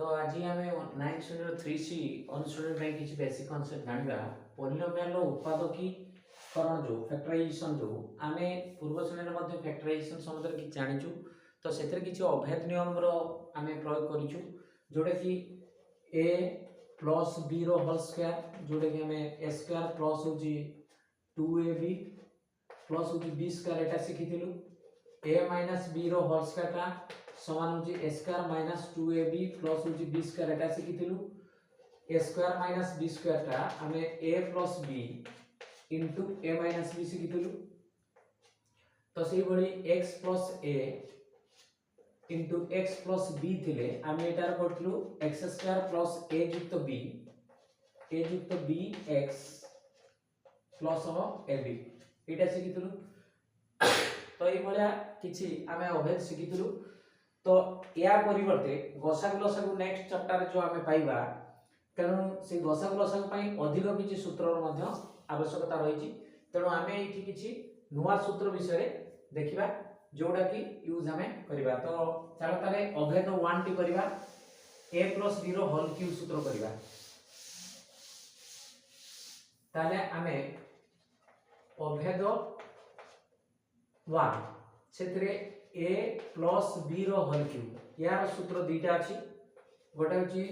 आज आम 903C अनुसरण में किसी बेसिक कॉन्सेप्ट जानिबा पॉलिनोमियल उत्पादकीकरण जो फैक्टराइजेशन जो आम पूर्व श्रेणी में फैक्टराइजेशन संबंध में जानिचु तो से किसी अभेद नियम आम प्रयोग करूँ जोटा कि ए प्लस बी रोल स्क्वायर जोटा कि आम ए स्क्वायर प्लस हूँ 2ab प्लस हूँ बी स्क्वायर एटा शिखी ए माइनस बी रोल स्क्वायर समान होची a square minus 2ab plus होची b square Etah शिखिथिलु a square minus b square टा हमें a plus b into a minus b शिखिथिलु तो सेही बडी x plus a into x plus b थिले हमें एटार करथलु x स्क्वायर प्लस a युक्त b x plus ab एटा शिखिथिलु तो ये भलिया किछि हमें अभेद शिखिथिलु तो या परिवर्ते गसागु लसागु नेक्स्ट चैप्टर जो आमे पाइबा तेणु से गसागु लसागु पई अधिक किछि सूत्रर मध्य आवश्यकता रहिछि तेणु आमे एठी किछि नुवा सूत्र विषय देखिबा जोडा कि यूज हमें करिबा तो चलो ताले अभेद 1 टी करिबा a + b रो होल क्यूब सूत्र करिबा ताले आमे अभेद 1 सेतरे a प्लस b रो होल क्यूब यार सूत्र दुईटा अछि गोटे अछि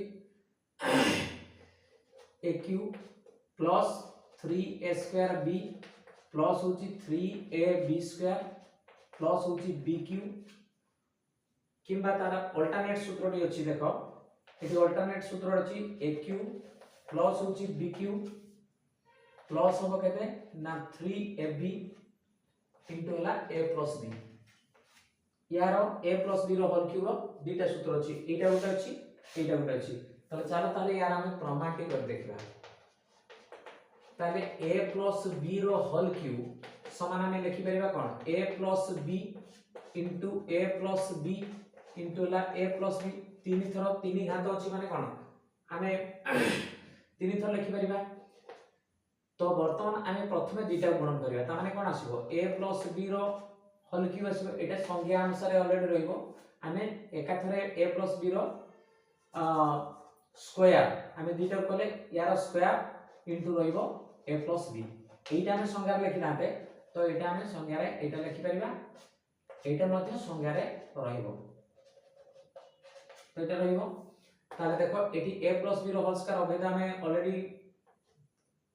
a cube plus 3a square b plus होछि 3ab स्क्वायर प्लस होछि b क्यूब किंबा तार अल्टरनेट सूत्र डी अछि देखो एठी अल्टरनेट सूत्र अछि a क्यूब प्लस होछि b क्यूब प्लस हो केते ना 3ab इनटू ला a प्लस b यार a प्लस b रो होल क्यूब दुईटा सूत्र अछि एटा गोटे अछि एटा गोटे अछि तले चलो ताले यार हम प्रमाण टी कर देखबा ताले a प्लस b रो होल क्यूब समान हम लिखि परिबा कोन a plus b into a plus b into ला a प्लस b तीन थरो तीन घात अछि माने कोन हमें तीन थरो लिखि परिबा तो वर्तमान हमें प्रथमे दुईटा गुणन करिया ता माने कोन आसीबो a प्लस b रो होल क्यूब आसीबो एटा संख्या अनुसार ऑलरेडी रहइबो हमें एका थरे a प्लस b रो स्क्वायर हमें दुईटा कले यार स्क्वायर इनटू रहइबो a प्लस b एटा हमें संख्या लिखि नाते तो एटा हमें संख्या रे एटा लिखि परिबा एटा मध्ये संख्या रे रहइबो तो एटा रहइबो ताले देखो एटी a प्लस b रो होल स्क्वायर अभेद हमें ऑलरेडी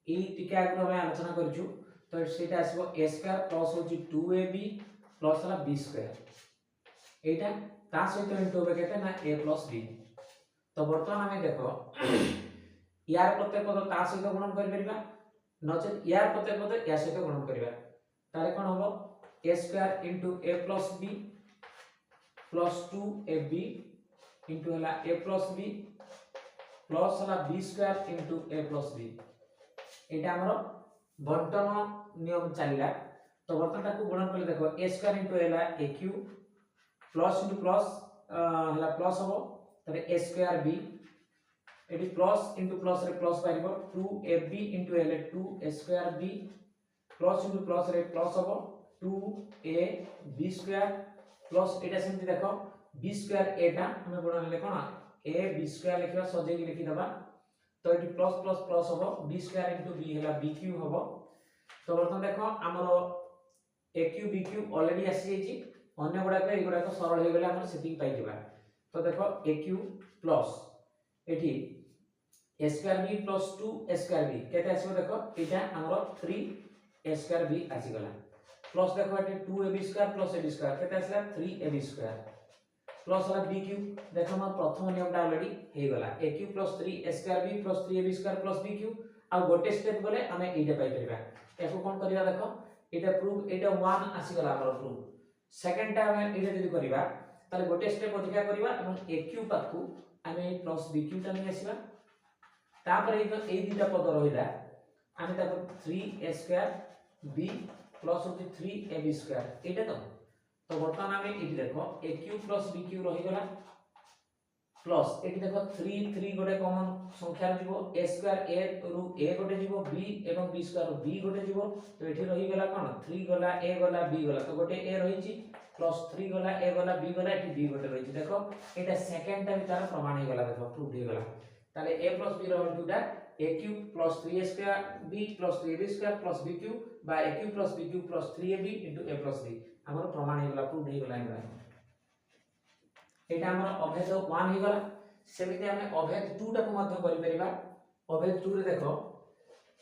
ई टिका आगु हमें आलोचना करछु तो सेटा आसीबो a स्क्वायर प्लस होची 2ab प्लस ला b स्क्वायर एटा ता सहित इनटू होबे केते ना a प्लस b तो वर्तमान हमें देखो यार प्रत्येक पद ता सहित गुणन करि परिबा नचेत यार प्रत्येक पद या सहित गुणन करिबा तारे कोन होबो a square into a plus b plus 2ab into हला a प्लस b प्लस हला b square into a plus b एटा हमरो बंटन नियम चलिला तो बर्तन ताकू गुणन करले देखो a स्क्वायर इनटू हला a cube plus into plus हला प्लस हो तबे a square b eighty plus into plus रे प्लस पाइबो 2ab इनटू हला 2a square b plus into plus रे प्लस हो 2a b square plus iota सेमति देखो b square एटा हमें गुणन ले कोन a b स्क्वायर लिखबा सजे के लिखि दबा तो एटी प्लस प्लस प्लस हो b स्क्वायर इनटू b हला b क्यूब हो तो बर्तन देखो हमरो a cube b cube already आसी जाईची अन्य गुडा को एगुडा को सरल हो गेले हमर सेटिंग पाई दिबा तो देखो a cube plus eighty a square b plus 2a square b केते आसीबो देखो एटा हमरो 3a स्क्वायर b आसी गला प्लस देखो एटी 2ab square plus ab square केते आसीला 3ab स्क्वायर प्लस हला b क्यूब देखो हम प्रथम नियमटा ऑलरेडी हे गला a cube plus 3a square b plus 3ab square plus b cube आ गोटे स्टेप गले हमें एटा पाई परिबा एको कोन करिया देखो एटा प्रूफ एटा 1 आसी गला हमर प्रूफ सेकंड टाइम हमें एटा जदी करिबा ताले गोटे स्टेप अधिका करिबा एवं a क्यूब पाखु हमें प्लस b क्यूब टा नै आसीबा तापर ए दुटा पद रहिला हमें ताको 3a स्क्वायर b प्लस होती 3ab स्क्वायर एटा तो वर्तमान हमें एटी देखो a cube plus b cube रहि गला प्लस एटी देखो 3 3 गोटे कॉमन संख्या जीवो a स्क्वायर a रु a गोटे जीवो b एवं b स्क्वायर b गोटे जीवो तो एठी रहि गला कोन 3 गला a गला b गला तो गोटे a रहि छी प्लस 3 गला ए गला बी गला एटी बी गोटे रही देखो एटा सेकंड टाइम तार प्रमाण हे गला देखो प्रूफ हे गला ताले a प्लस b रो होल क्यूबटा a cube plus 3a square b plus 3ab square plus b cube by a cube plus b cube plus 3ab into a plus b हमर प्रमाण हे गला प्रूफ हे गला एटा हमर अभेद 1 हे गला सेमिति हमें अभेद 2 टा को मध्य करि परिबा अभेद 2 रे देखो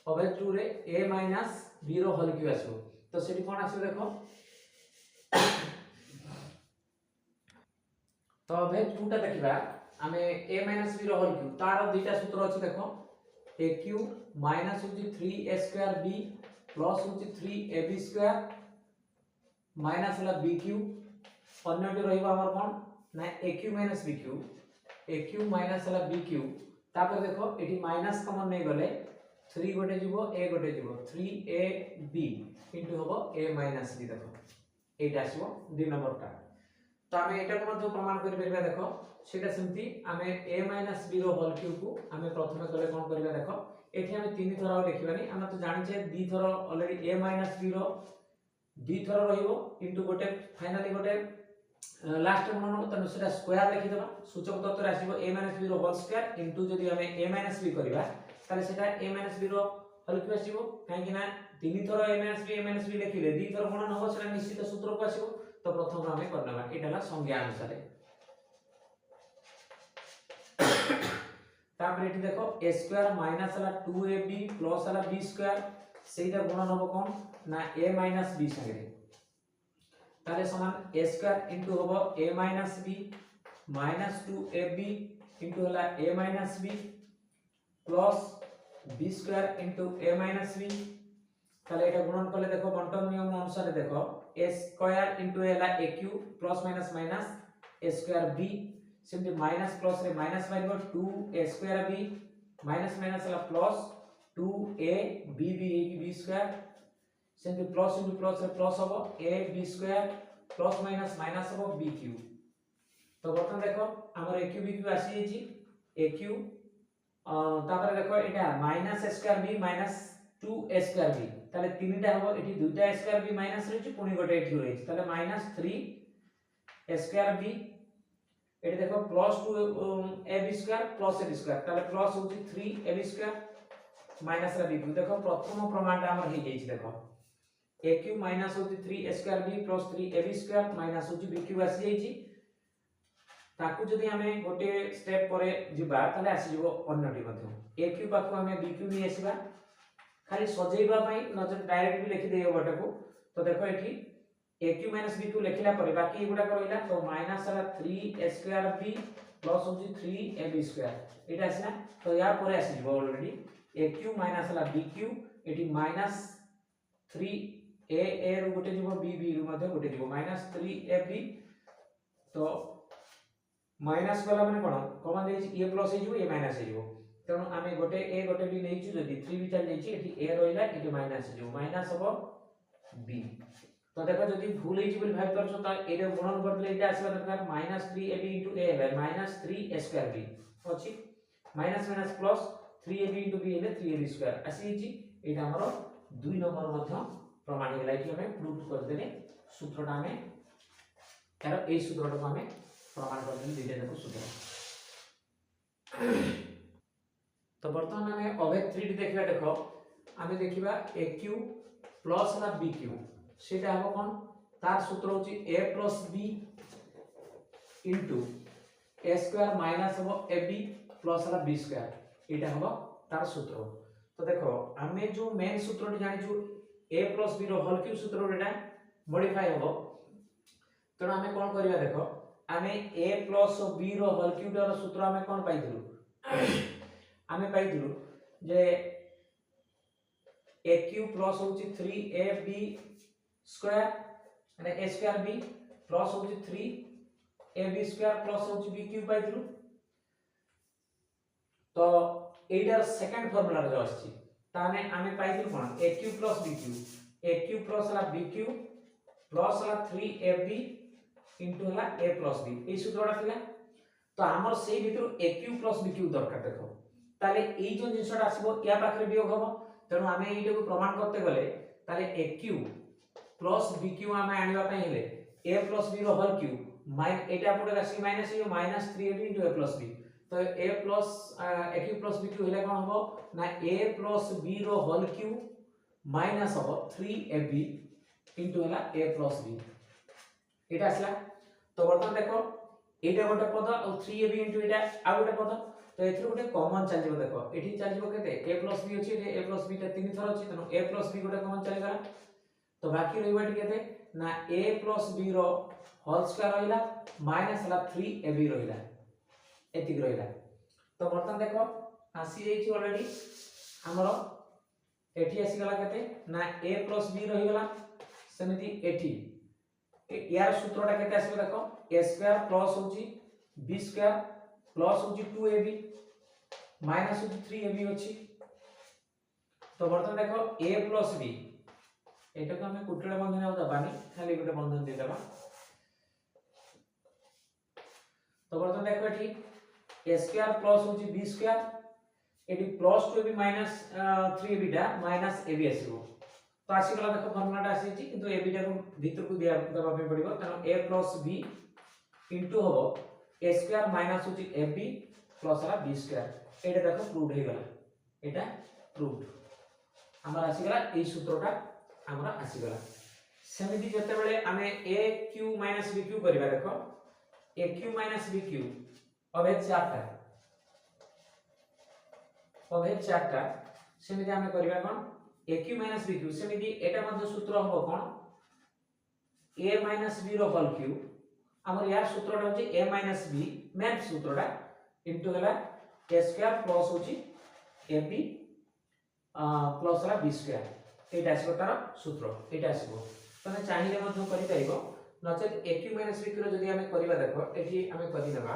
अभेद 2 रे a माइनस b रो होल क्यूब आसो तो सेठी कोन आसो देखो तो अभेद 2 टा देखिबा आमे a माइनस b रो होल क्यूब तार दुईटा सूत्र अछि देखो a क्यूब माइनस होची 3a स्क्वायर b प्लस होची 3ab स्क्वायर माइनस हला b क्यूब अन्यटी रहइबा हमर कोन ना a cube minus b cube minus हला b क्यूब तापर देखो एठी माइनस कॉमन नै गले 3 गोटे जीवो a गोटे जीवो 3ab इनटू होबो a माइनस b देखो एटा आसीबो 2 नंबर टा तो आमे एटा को मध्य प्रमाण करि परबा देखो सेटा सेमति आमे a माइनस b रो होल क्यूब को आमे प्रथमे कले कोन करबा देखो एठी आमे 3 थरा लिखिबानी आमे तो जानि छे 2 थरा ऑलरेडी a माइनस b रो 2 थरा रहिबो इनटू गोटे फाइनली गोटे लास्ट मन न तनो सेटा स्क्वायर लिखि देबा सूचक तत्व रे आसीबो a माइनस b रो होल स्क्वायर इनटू जदी आमे a माइनस b करबा ताले सेटा a माइनस b रो होल क्यूब आसीबो काहे कि ना 3 थरा a माइनस b लिखिले 2 थरा गुणन हो सेटा निश्चित सूत्र को आसीबो तो प्रथम हमें करनबा एटाला संज्ञा अनुसार तापर एठी देखो a स्क्वायर माइनस हला 2ab प्लस हला b स्क्वायर सेटा गुणन होबो कोन ना a माइनस b संगे ताले समान a स्क्वायर इनटू होबो a minus b minus 2ab into हला a minus b plus b square into a minus b ताले एटा गुणन करले देखो बंटन नियम अनुसार देखो a स्क्वायर इनटू हला a cube plus minus minus a square b simply minus plus रे माइनस बाइबो 2a square b minus minus हला plus 2a b b b square simply plus into plus रे प्लस होबो a b square plus minus minus होबो b cube तो बर्तन देखो हमर a क्यूब b क्यूब आसी जेची a क्यूब तापर देखो एटा minus a square b minus 2a square b ताले तीनटा होबो एठी दुईटा a स्क्वायर b माइनस रहिछि पुनी गोटे एठी रहिछि ताले माइनस 3a स्क्वायर b एठी देखो plus 2ab square plus ab square ताले प्लस होछि 3ab स्क्वायर माइनस रा b क्यूब देखो प्रथम प्रमाणटा हमर हे जेछि देखो a क्यूब माइनस होछि 3a square b plus 3ab square minus होछि b क्यूब आसी जेछि ताकू जदी हमें गोटे स्टेप परे जिबा ताले आसी जिवो अन्यटी मध्ये a क्यूब पाखु हमें b क्यूब नि आसीबा खाली सजेइबा पई नजर डायरेक्ट भी लिखि देयो बटको तो देखो एठी a cube minus b cube लिखिला परे बाकी एगुडा करइला तो माइनस हला 3a स्क्वायर b प्लस होछि 3ab स्क्वायर एटा आसीना तो या परे आसी जिवो ऑलरेडी a क्यूब माइनस हला b क्यूब एठी माइनस 3a रो गोटे जिवो b b रो मध्ये गोटे जिवो माइनस 3ab तो माइनस वाला माने कोन कॉमन देछि a प्लस हे जिवो a माइनस हे जिवो तेणु आमे गोटे a गोटे b नेइछु जदी 3 भी चल जाइछि एठी a रहिला एठी माइनस जो माइनस होबो b तो देखो जदी भूल हेछि बोली भाग करछो त a रे गुणन करले एटा आसीबा दरकार -3ab * a हेले -3a स्क्वायर b अछि minus minus plus 3ab * b हेले 3ab स्क्वायर आसी हेछि एटा हमरो 2 नंबर मध्य प्रमाण हेला एठी हमें प्रूफ कर देले सूत्रटा हमें तार ए सूत्रटा को हमें प्रमाण कर देले दिले देखो सूत्र तो वर्तमान हमें अभेद 3 देखिबा देखो हमें देखिबा a क्यूब प्लस हला b क्यूब सेटा हबो कोन तार सूत्र होची a plus b into a square minus हबो ab प्लस हला b स्क्वायर एटा हबो तार सूत्र तो देखो हमें जो मेन सूत्रटी जानि छु a प्लस b रो होल क्यूब सूत्र एटा मॉडिफाई हबो तो हमें कोन करिया देखो हमें a प्लस b रो होल क्यूब रो सूत्र हमें कोन पाइथिलु हमें पाइथिलु जे a क्यूब प्लस होची 3ab स्क्वायर माने a स्क्वायर b प्लस होची 3ab स्क्वायर प्लस होची b क्यूब पाइथिलु तो एटार सेकंड फार्मूला रे आछि ताने हमें पाइथिलु कोन a cube plus b cube a cube plus हला b क्यूब प्लस हला 3ab इनटू हला a प्लस b ए सूत्रटा थिला तो हमर सेही भितर a cube plus b cube दरकार देखो ताले एई जो जिंसटा आसीबो या पाखरे वियोग हबो तेणु आमे एइटा को प्रमाण करते गले ताले a cube plus b cube आमे आनिबा पई हेले a plus b रो होल क्यूब माइन एटा पटे आसी माइनस ये minus 3ab into a plus b तो a plus a cube plus b cube हेले कोन हबो ना a plus b रो होल क्यूब माइनस हबो 3ab into हला a plus b एटा आसला तो बर्तन देखो एटा गोटे पद और 3ab into एटा आ गोटे पद तो एथरो गोटे कॉमन चल जिवो देखो एठी चल जिवो केते a plus b अछि ए a plus b ता तीन थर अछि तनो a plus b गोटे कॉमन चली गला तो बाकी रहिबा केते ना a plus b रो होल स्क्वायर रहिला माइनस हला 3ab रहिला एतिक रहिला तो बर्तन देखो आसी जाइछि ऑलरेडी हमरो एठी आसी गला केते ना a plus b रहि गला समिति एठी यार सूत्रटा केते आसीबो देखो a स्क्वायर प्लस होची b स्क्वायर प्लस होची 2ab माइनस होची 3ab होची तो बर्तन देखो a plus b एटा को हमें कुटड़ा बंधन आ दबानी खाली गोटे बंधन दे दबा तो बर्तन देखो एठी a स्क्वायर प्लस होची b स्क्वायर एठी प्लस 2ab माइनस 3ab टा माइनस ab आसीबो तो आसी गला देखो फॉर्मूलाटा आसी छि किंतु ab टा को भीतर को दिया दबा पे पड़िबो तनो a plus b इनटू हबो a स्क्वायर माइनस होची ab प्लस हला b स्क्वायर एटा देखो प्रूव हे गला एटा प्रूव हमर आसी गला ए सूत्रटा हमरा आसी गला सेमिति जते बेले हमें a q - b q करबा देखो a q - b q अभेद चारटा सेमिति हमें करबा कोन a q - b q सेमिति एटा मध्ये सूत्र हबो कोन a - b रो होल क्यूब हमर यार सूत्रटा होची a - b मेन सूत्रटा इनटू हला a स्क्वायर प्लस होची ab प्लस हला b स्क्वायर एटा आसीबो तार सूत्र एटा आसीबो तने चाहिले मध्ये करि पाइबो नचेत a q - b q रो जदी हमें करबा देखो एठी हमें करि देबा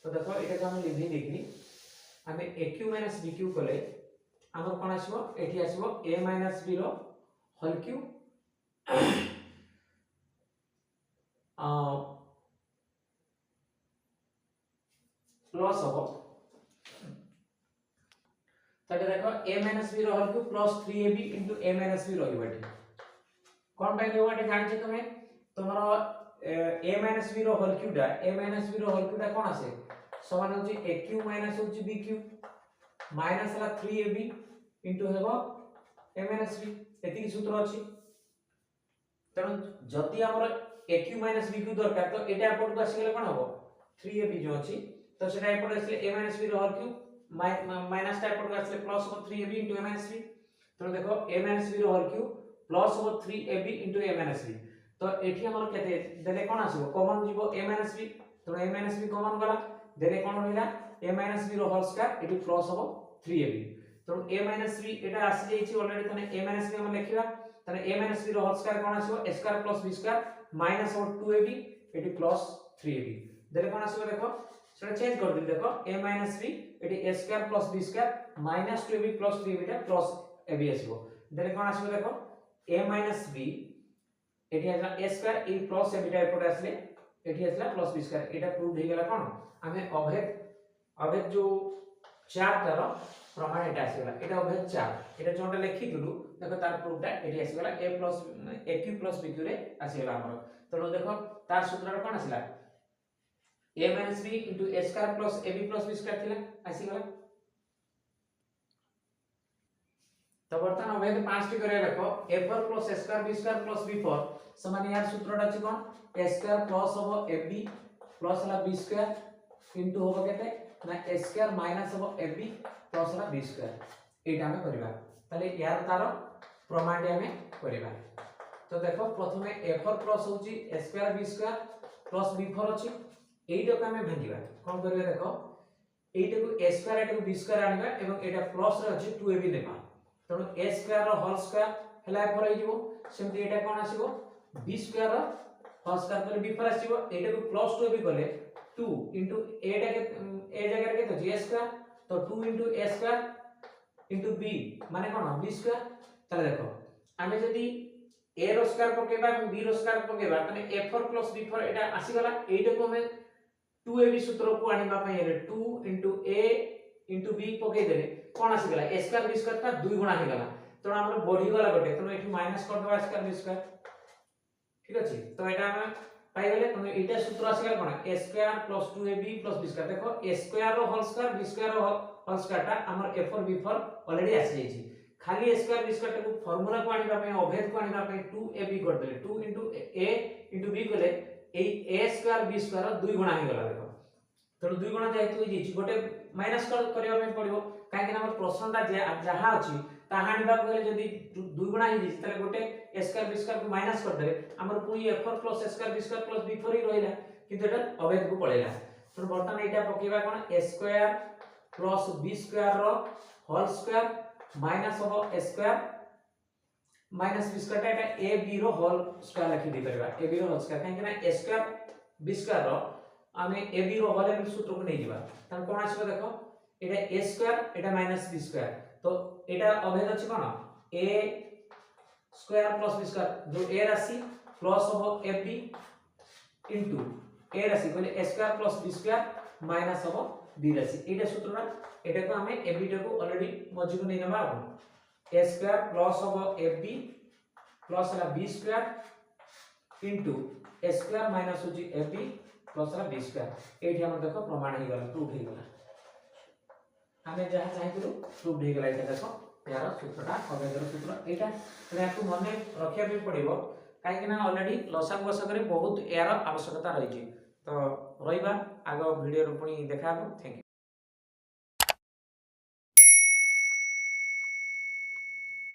तो देखो एटा को हम लिखि देखि हमें a q - b q कले हमर कोन आसीबो एठी आसीबो a - b रो होल क्यूब प्लस हबो तबे देखो a - b रो whole cube plus 3ab into a - b रहिबो एठी कोन पाइ रहिबो एठी जानि छ तुमे तमरो a - b रो होल क्यूब दा a - b रो होल क्यूब दा कोन आसे समान होची a q माइनस होची b q माइनस हला 3ab into हेबो a - b एति की सूत्र अछि तनो जति हमर a q - b q दरकार तो एटा एपट को आसी गेले कोन हबो 3ab जो अछि तो सेटा एपट आसले a - b रो होल क्यूब माइनस टा एपट को आसले प्लस हो 3ab into a - b तो देखो a - b रो होल क्यूब प्लस हो 3ab into a - b तो एठी हमर केते देले कोन आसीबो कॉमन जीवो a - b तो a - b कॉमन गला देले कोन रहिला a - b रो होल स्क्वायर एठी प्लस हो 3ab तो a - b एटा आसी जाईछि ऑलरेडी तने a - b हम लिखिबा तने a - b रो होल स्क्वायर कोन आसीबो a square plus b square minus हो 2ab एठी प्लस 3ab देले कोन आसीबो देखो सेटा चेंज कर दिल देखो a - b eighty a square plus b square minus 2ab plus 3ab टा प्लस ab आसीबो देले कोन आसीबो देखो a - b एटी आसला a square A plus ab टा एपट आसले एटी आसला प्लस b स्क्वायर एटा प्रूव हे गेला कोन हमें अभेद जो चार तार प्रमाण एटा आसी गेला एटा अभेद चार एटा जोटा लिखि दिलु देखो तार प्रूफ टा एटी आसी गेला a q + b q रे आसी गेला हमर तो देखो तार सूत्र कोन आसीला a - b into a square plus ab plus b square थिला आसी गेला तो बर्तन अभेद 5 टी करे देखो a4 plus a square b square plus b4 समान यार सूत्रटा अछि कोन a स्क्वायर प्लस होबो ab प्लस हला b स्क्वायर इनटू होबो केते ना a स्क्वायर माइनस होबो ab प्लस हला b स्क्वायर एटा हमें करबा ताले यार तार प्रमाण हमें करबा तो देखो प्रथमे a4 प्लस होची a square b square plus b4 अछि एटा को हमें भांगिबा कोन करबा देखो एटा को a स्क्वायर एटा को b स्क्वायर आनिबा एवं एटा प्लस रे अछि 2ab नेबा तो a स्क्वायर रो होल स्क्वायर हला पर हिजबो सेमति एटा कोन आसीबो b स्क्वायर रो होल स्क्वायर पर b पर आसीबो एटा को प्लस 2 भी गले 2 into a टा के a जगह के तो a स्क्वायर तो 2 into a square into b माने कोन b स्क्वायर तले देखो हमें जदी a रो स्क्वायर पकेबा और b रो स्क्वायर पकेबा तने a4 plus b4 एटा आसी गला एटा को हमें 2ab सूत्र को आनिबा पय 2 into a into b पके देले कोन आसी गला a स्क्वायर b स्क्वायर का 2 गुणा हे गला तो हमर बढ़ी गला गोटे तो एठी माइनस कर दबा स्क्वायर b स्क्वायर ठीक अछि। तो एटा हम पाई गेले तुम एटा सूत्र आसी कोन a square plus 2ab plus b square देखो a स्क्वायर रो होल स्क्वायर b स्क्वायर रो होल स्क्वायर टा हमर a4 b4 ऑलरेडी आसी जाई छी। खाली a स्क्वायर b स्क्वायर को फार्मूला को आनिबा पे अभेद को आनिबा पे 2ab कर देले 2 a b कले ए a स्क्वायर b स्क्वायर 2 गुणा हे गला देखो। तो 2 गुणा जेहेतु होई छी गोटे माइनस करबा पे पड़िबो काहे कि हमर प्रश्नटा जहा अछि ताहा आनिबा को जदी 2 गुणा हे छी तले गोटे a स्क्वायर b स्क्वायर को माइनस कर देले हमर पूरी a4 plus a square b square plus b4 ही रहिला किंतु एटा अभेद को पळेला। तो बर्तमान एटा पकेबा कोन a square plus b square रो होल स्क्वायर माइनस हो a square minus b square एटा a b रो होल स्क्वायर लिखि दे परबा a b रो होल स्क्वायर काहे कि ना a स्क्वायर b स्क्वायर रो आमे a b रो होल एबल सूत्र को नै दिबा त कोन आसीबो देखो एटा a square Etah minus b square तो एटा अभेद अछि कोन a square plus b square जो a राशि प्लस हो ab इनटू a राशि कहले a square plus b square minus हो b राशि एटा सूत्रना एटा को हमें ab को ऑलरेडी मझी को नै नबा a स्क्वायर प्लस हो ab प्लस है b square into a square minus हो जी ab प्लस है b स्क्वायर एठी हम देखो प्रमाण ही गला प्रूफ ही गला हमें जहां चाहिए प्रूफ ही गला एटा देखो यार सूत्रटा अभेदर सूत्र एटा तो आपको मन रखिया भी पड़िबो काहे कि ना ऑलरेडी लसा गसा करे बहुत यार आवश्यकता रही छी तो रहिबा आगो वीडियो रो पुनी देखाबो। Thank you.